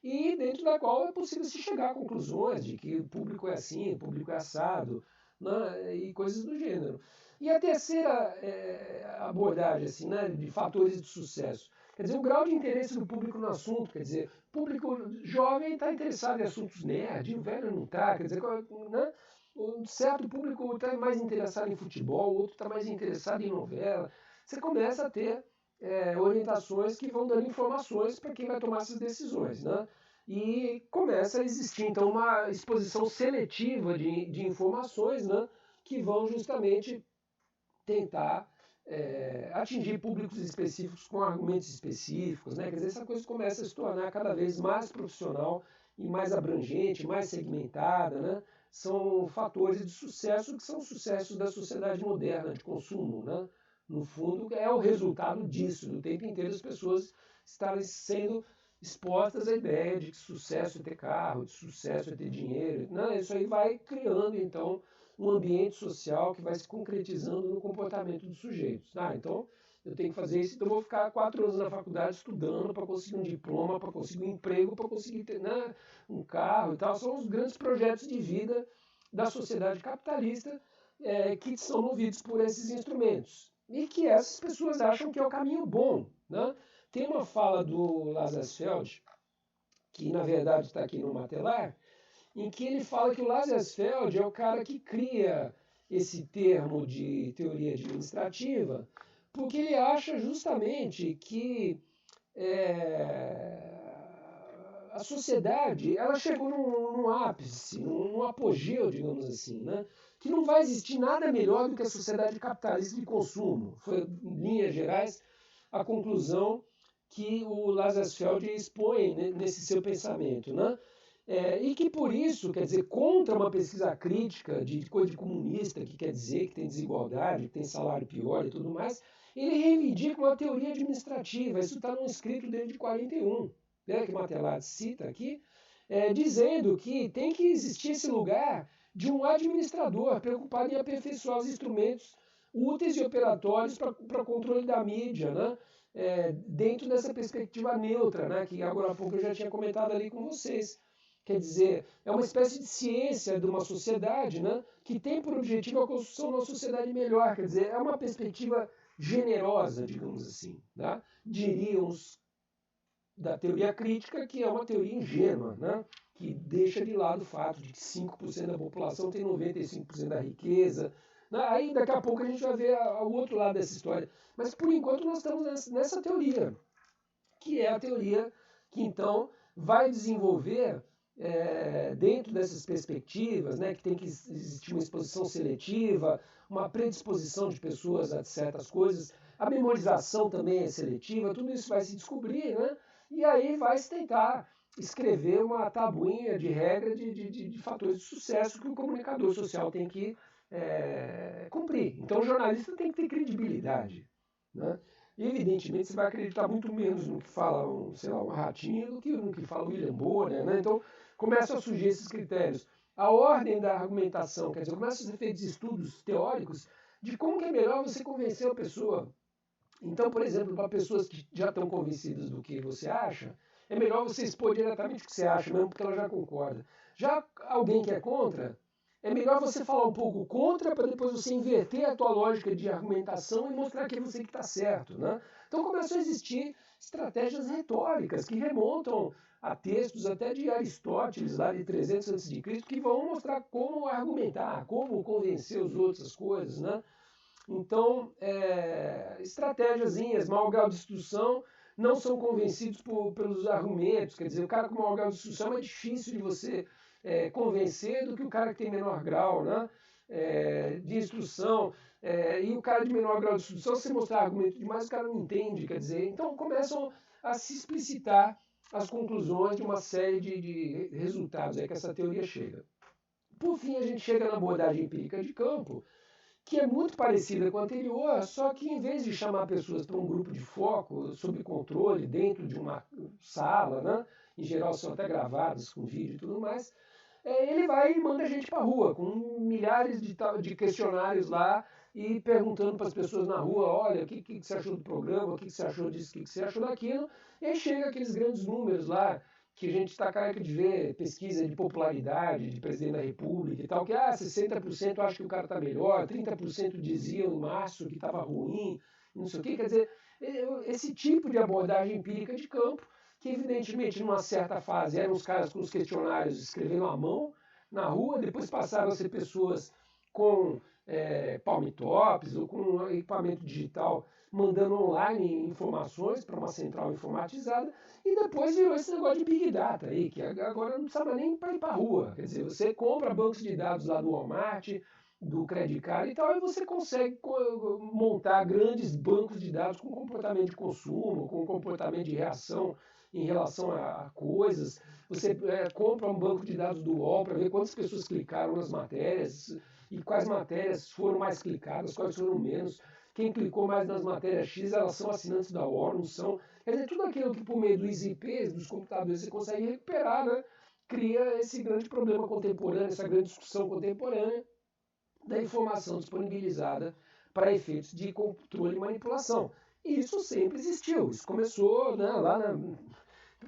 e dentro da qual é possível se chegar a conclusões de que o público é assim, o público é assado, né? E coisas do gênero. E a terceira abordagem assim, né, de fatores de sucesso. Quer dizer, o grau de interesse do público no assunto, quer dizer, o público jovem está interessado em assuntos nerd, o velho não está, quer dizer, né? Um certo público está mais interessado em futebol, o outro está mais interessado em novela. Você começa a ter orientações que vão dando informações para quem vai tomar essas decisões, né? E começa a existir, então, uma exposição seletiva de informações, né, que vão justamente tentar atingir públicos específicos com argumentos específicos, né? Quer dizer, essa coisa começa a se tornar cada vez mais profissional e mais abrangente, mais segmentada, né? São fatores de sucesso que são sucessos da sociedade moderna de consumo, né? No fundo, é o resultado disso, do tempo inteiro as pessoas estarem sendo expostas à ideia de que sucesso é ter carro, de sucesso é ter dinheiro. Não, isso aí vai criando, então, um ambiente social que vai se concretizando no comportamento dos sujeitos. Então, eu tenho que fazer isso, então eu vou ficar 4 anos na faculdade estudando para conseguir um diploma, para conseguir um emprego, para conseguir ter um carro e tal. São os grandes projetos de vida da sociedade capitalista que são movidos por esses instrumentos. E que essas pessoas acham que é o caminho bom. Né? Tem uma fala do Lazarsfeld, que na verdade está aqui no Matelar, em que ele fala que o Lazarsfeld é o cara que cria esse termo de teoria administrativa, porque ele acha justamente que a sociedade ela chegou num ápice, num apogeu, digamos assim, né? Que não vai existir nada melhor do que a sociedade capitalista de consumo. Foi, em linhas gerais, a conclusão que o Lazarsfeld expõe nesse seu pensamento, né? E que por isso, quer dizer, contra uma pesquisa crítica de coisa de comunista, que quer dizer que tem desigualdade, que tem salário pior e tudo mais, ele reivindica uma teoria administrativa. Isso está num escrito dele de 41, né, que Matelat cita aqui, dizendo que tem que existir esse lugar de um administrador preocupado em aperfeiçoar os instrumentos úteis e operatórios para controle da mídia, né? Dentro dessa perspectiva neutra, né, que agora há pouco eu já tinha comentado ali com vocês. Quer dizer, é uma espécie de ciência de uma sociedade, né, que tem por objetivo a construção de uma sociedade melhor. Quer dizer, é uma perspectiva generosa, digamos assim. Né? Diriam os da teoria crítica que é uma teoria ingênua, né, que deixa de lado o fato de que 5% da população tem 95% da riqueza. Aí daqui a pouco a gente vai ver o outro lado dessa história. Mas por enquanto nós estamos nessa teoria, que é a teoria que então vai desenvolver dentro dessas perspectivas, né, que tem que existir uma exposição seletiva, uma predisposição de pessoas a certas coisas, a memorização também é seletiva, tudo isso vai se descobrir, né, e aí vai se tentar escrever uma tabuinha de regra de fatores de sucesso que o comunicador social tem que cumprir. Então o jornalista tem que ter credibilidade, né? E, evidentemente, você vai acreditar muito menos no que fala, um ratinho do que no que fala o William Bonner, né? Então, começam a surgir esses critérios. A ordem da argumentação, quer dizer, começam a ser feitos estudos teóricos de como que é melhor você convencer a pessoa. Então, por exemplo, para pessoas que já estão convencidas do que você acha, é melhor você expor diretamente o que você acha, mesmo porque ela já concorda. Já alguém que é contra, é melhor você falar um pouco contra para depois você inverter a tua lógica de argumentação e mostrar que é você que está certo. Né? Então começou a existir estratégias retóricas que remontam a textos até de Aristóteles, lá de 300 a.C., que vão mostrar como argumentar, como convencer os outros as coisas. Né? Então, estratégiazinhas, mau grau de instrução, não são convencidos pelos argumentos. Quer dizer, o cara com mau grau de instrução é difícil de você convencer do que o cara que tem menor grau, né, de instrução. E o cara de menor grau de instrução, se você mostrar argumento demais, o cara não entende. Quer dizer, então começam a se explicitar as conclusões de uma série de resultados aí que essa teoria chega. Por fim, a gente chega na abordagem empírica de campo, que é muito parecida com a anterior, só que em vez de chamar pessoas para um grupo de foco, sob controle, dentro de uma sala, né, em geral são até gravadas com vídeo e tudo mais, ele vai e manda a gente para a rua, com milhares de questionários lá, e perguntando para as pessoas na rua, olha, o que você achou do programa, o que você achou disso, o que você achou daquilo, e aí chega aqueles grandes números lá, que a gente está careca de ver, pesquisa de popularidade de presidente da República e tal, que 60% acha que o cara está melhor, 30% diziam em março que estava ruim, não sei o quê. Quer dizer, esse tipo de abordagem empírica de campo, que evidentemente numa certa fase eram os caras com os questionários escrevendo à mão na rua, depois passaram a ser pessoas com palm tops ou com equipamento digital mandando online informações para uma central informatizada, e depois virou esse negócio de Big Data aí, que agora não precisa nem para ir para a rua. Quer dizer, você compra bancos de dados lá do Walmart, do Credit Card e tal, e você consegue montar grandes bancos de dados com comportamento de consumo, com comportamento de reação em relação a coisas. Você compra um banco de dados do UOL para ver quantas pessoas clicaram nas matérias e quais matérias foram mais clicadas, quais foram menos. Quem clicou mais nas matérias X, elas são assinantes da UOL, não são. Quer dizer, tudo aquilo que por meio dos IPs, dos computadores, você consegue recuperar, né? Cria esse grande problema contemporâneo, essa grande discussão contemporânea da informação disponibilizada para efeitos de controle e manipulação. E isso sempre existiu. Isso começou, né, lá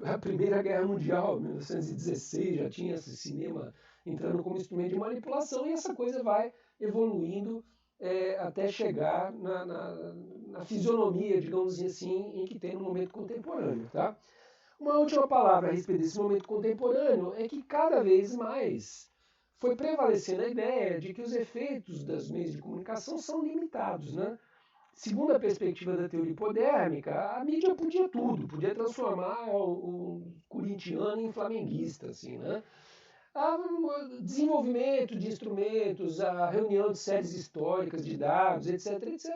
na Primeira Guerra Mundial, 1916, já tinha esse cinema entrando como instrumento de manipulação, e essa coisa vai evoluindo até chegar na fisionomia, digamos assim, em que tem no momento contemporâneo. Tá? Uma última palavra a respeito desse momento contemporâneo é que cada vez mais foi prevalecendo a ideia de que os efeitos dos meios de comunicação são limitados, né? Segundo a perspectiva da teoria hipodérmica, a mídia podia tudo, podia transformar o corintiano em flamenguista, assim, né? O desenvolvimento de instrumentos, a reunião de séries históricas, de dados, etc, etc,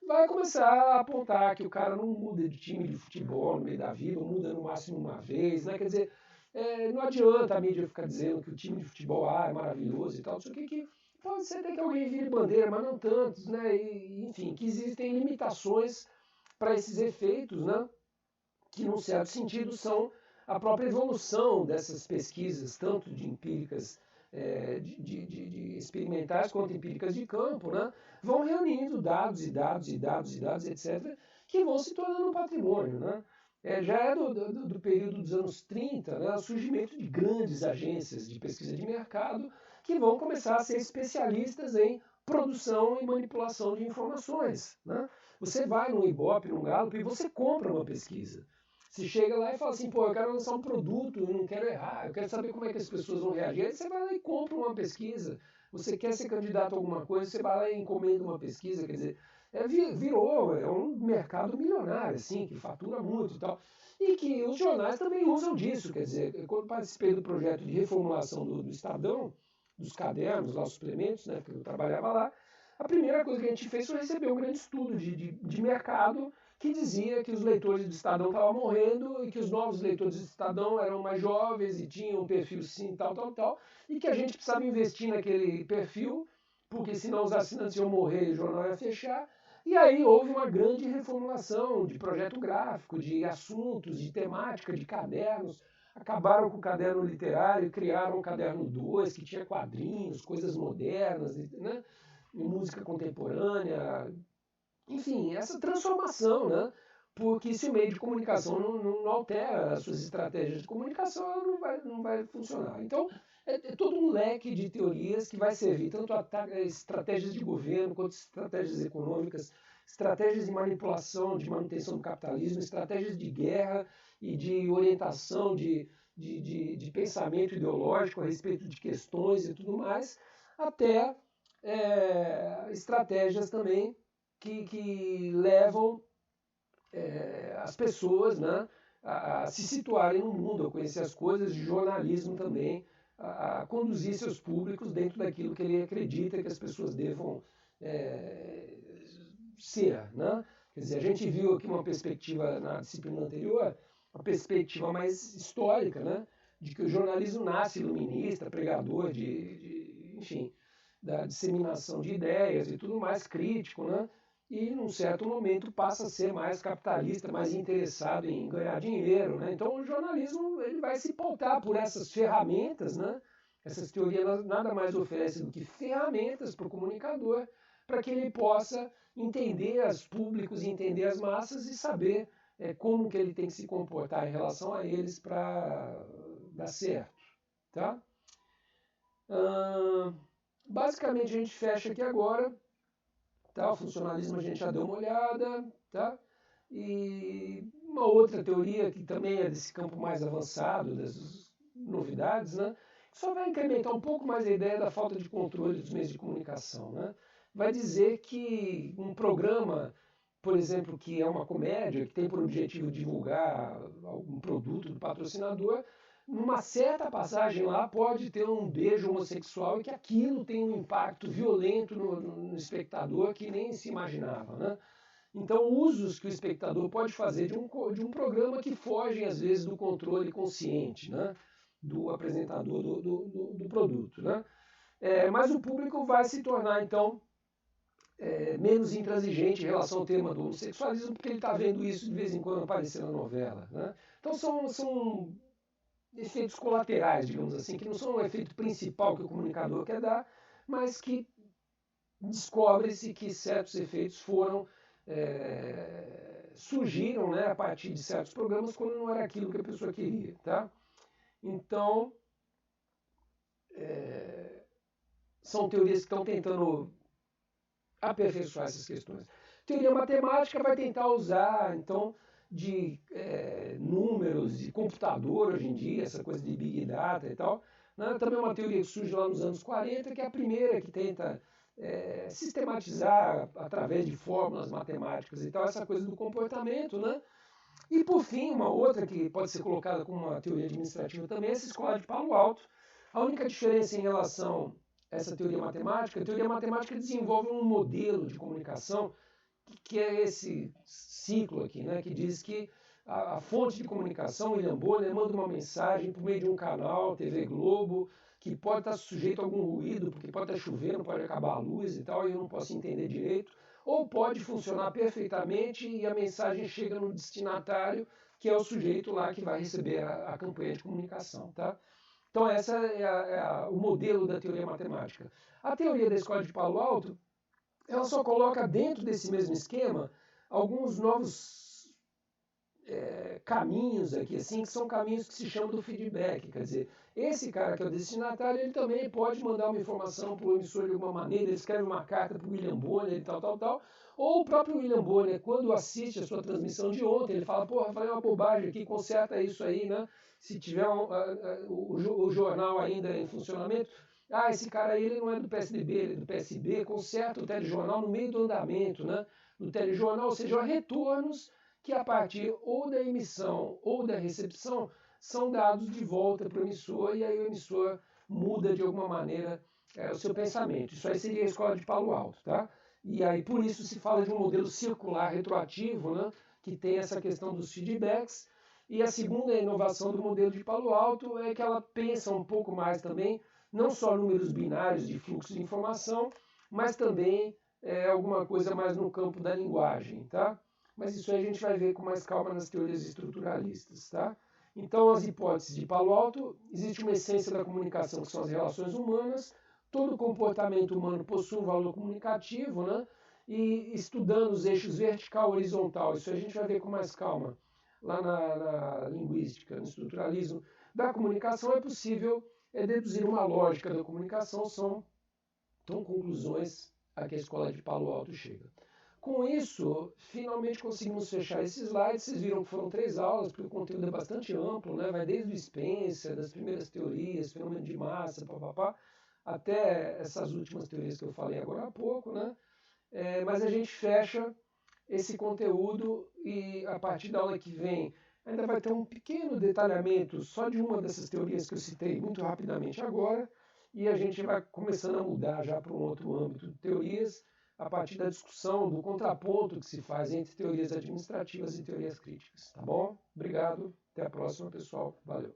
vai começar a apontar que o cara não muda de time de futebol no meio da vida, ou muda no máximo uma vez, né? Quer dizer, não adianta a mídia ficar dizendo que o time de futebol é maravilhoso e tal, não sei o que pode ser até que alguém vire bandeira, mas não tantos, né? E, enfim, que existem limitações para esses efeitos, né? Que, num certo sentido, são a própria evolução dessas pesquisas, tanto de empíricas, de experimentais, quanto empíricas de campo, né? Vão reunindo dados e dados e dados e dados, etc., que vão se tornando um patrimônio, né? Já é do período dos anos 30, né, o surgimento de grandes agências de pesquisa de mercado que vão começar a ser especialistas em produção e manipulação de informações. Né? Você vai num Ibope, num Gallup, e você compra uma pesquisa. Você chega lá e fala assim, pô, eu quero lançar um produto, eu não quero errar, eu quero saber como é que as pessoas vão reagir. Aí você vai lá e compra uma pesquisa. Você quer ser candidato a alguma coisa, você vai lá e encomenda uma pesquisa, quer dizer, virou um mercado milionário, assim, que fatura muito e tal. E que os jornais também usam disso, quer dizer, quando participei do projeto de reformulação do Estadão, dos cadernos, lá, os suplementos, né, porque eu trabalhava lá, a primeira coisa que a gente fez foi receber um grande estudo de mercado que dizia que os leitores do Estadão estavam morrendo e que os novos leitores do Estadão eram mais jovens e tinham um perfil sim, tal, tal, tal, e que a gente precisava investir naquele perfil, porque senão os assinantes iam morrer e o jornal ia fechar. E aí houve uma grande reformulação de projeto gráfico, de assuntos, de temática, de cadernos. Acabaram com o caderno literário, criaram o caderno 2, que tinha quadrinhos, coisas modernas, né? Música contemporânea, enfim, essa transformação, né? Porque se o meio de comunicação não altera as suas estratégias de comunicação, ela não vai funcionar. Então, é todo um leque de teorias que vai servir tanto a estratégias de governo, quanto estratégias econômicas, estratégias de manipulação, de manutenção do capitalismo, estratégias de guerra e de orientação de pensamento ideológico a respeito de questões e tudo mais, até estratégias também que levam as pessoas, né, a se situarem no mundo, a conhecer as coisas, de jornalismo também, a conduzir seus públicos dentro daquilo que ele acredita que as pessoas devam ser. Né? Quer dizer, a gente viu aqui uma perspectiva na disciplina anterior, uma perspectiva mais histórica, né, de que o jornalismo nasce iluminista, pregador enfim, da disseminação de ideias e tudo mais, crítico, né? E num certo momento passa a ser mais capitalista, mais interessado em ganhar dinheiro, né? Então o jornalismo ele vai se pautar por essas ferramentas, né? Essas teorias nada mais oferecem do que ferramentas para o comunicador para que ele possa entender os públicos, entender as massas e saber como que ele tem que se comportar em relação a eles para dar certo. Tá? Basicamente a gente fecha aqui agora. Tá? O funcionalismo a gente já deu uma olhada. Tá? E uma outra teoria que também é desse campo mais avançado, das novidades, né? Só vai incrementar um pouco mais a ideia da falta de controle dos meios de comunicação. Né? Vai dizer que um programa, por exemplo, que é uma comédia, que tem por objetivo divulgar algum produto do patrocinador, numa certa passagem lá pode ter um beijo homossexual e que aquilo tem um impacto violento no espectador que nem se imaginava. Né? Então, usos que o espectador pode fazer de um programa que fogem, às vezes, do controle consciente, né? Do apresentador do produto. Né? Mas o público vai se tornar, então, menos intransigente em relação ao tema do homossexualismo, porque ele está vendo isso de vez em quando aparecer na novela. Né? Então, são efeitos colaterais, digamos assim, que não são o efeito principal que o comunicador quer dar, mas que descobre-se que certos efeitos surgiram, né, a partir de certos programas quando não era aquilo que a pessoa queria. Tá? Então, são teorias que estão tentando aperfeiçoar essas questões. Teoria matemática vai tentar usar, então, de números, de computador hoje em dia, essa coisa de Big Data e tal. Né? Também uma teoria que surge lá nos anos 40, que é a primeira que tenta sistematizar através de fórmulas matemáticas e tal, essa coisa do comportamento, né? E por fim, uma outra que pode ser colocada como uma teoria administrativa também, é essa escola de Palo Alto. A única diferença em relação a essa teoria matemática, a teoria matemática desenvolve um modelo de comunicação que é esse ciclo aqui, né? Que diz que a fonte de comunicação, William Bonner, manda uma mensagem por meio de um canal, TV Globo, que pode estar sujeito a algum ruído, porque pode estar chovendo, pode acabar a luz e tal, e eu não posso entender direito, ou pode funcionar perfeitamente e a mensagem chega no destinatário, que é o sujeito lá que vai receber a campanha de comunicação. Tá? Então, esse é o modelo da teoria matemática. A teoria da escola de Palo Alto, ela só coloca dentro desse mesmo esquema alguns novos caminhos aqui, assim, que são caminhos que se chamam do feedback. Quer dizer, esse cara que é o destinatário, ele também pode mandar uma informação para o emissor de alguma maneira, ele escreve uma carta para o William Bonner e tal. Ou o próprio William Bonner, quando assiste a sua transmissão de ontem, ele fala, porra, falei uma bobagem aqui, conserta isso aí, né? Se tiver o jornal ainda em funcionamento, esse cara aí ele não é do PSDB, ele é do PSB, conserta o telejornal no meio do andamento, né? No telejornal, ou seja, retornos que a partir ou da emissão ou da recepção são dados de volta para o emissor e aí o emissor muda de alguma maneira o seu pensamento. Isso aí seria a escola de Palo Alto. Tá? E aí por isso se fala de um modelo circular retroativo, né, que tem essa questão dos feedbacks. E a segunda inovação do modelo de Palo Alto é que ela pensa um pouco mais também, não só números binários de fluxo de informação, mas também alguma coisa mais no campo da linguagem. Tá? Mas isso aí a gente vai ver com mais calma nas teorias estruturalistas. Tá? Então, as hipóteses de Palo Alto, existe uma essência da comunicação, que são as relações humanas, todo comportamento humano possui um valor comunicativo, né? E estudando os eixos vertical e horizontal, isso a gente vai ver com mais calma lá na linguística, no estruturalismo da comunicação, é possível deduzir uma lógica da comunicação, são conclusões a que a escola de Palo Alto chega. Com isso, finalmente conseguimos fechar esse slide. Vocês viram que foram 3 aulas, porque o conteúdo é bastante amplo, né? Vai desde o Spencer, das primeiras teorias, fenômeno de massa, até essas últimas teorias que eu falei agora há pouco. Né? Mas a gente fecha esse conteúdo e a partir da aula que vem ainda vai ter um pequeno detalhamento só de uma dessas teorias que eu citei muito rapidamente agora, e a gente vai começando a mudar já para um outro âmbito de teorias, a partir da discussão, do contraponto que se faz entre teorias administrativas e teorias críticas. Tá bom? Obrigado. Até a próxima, pessoal. Valeu.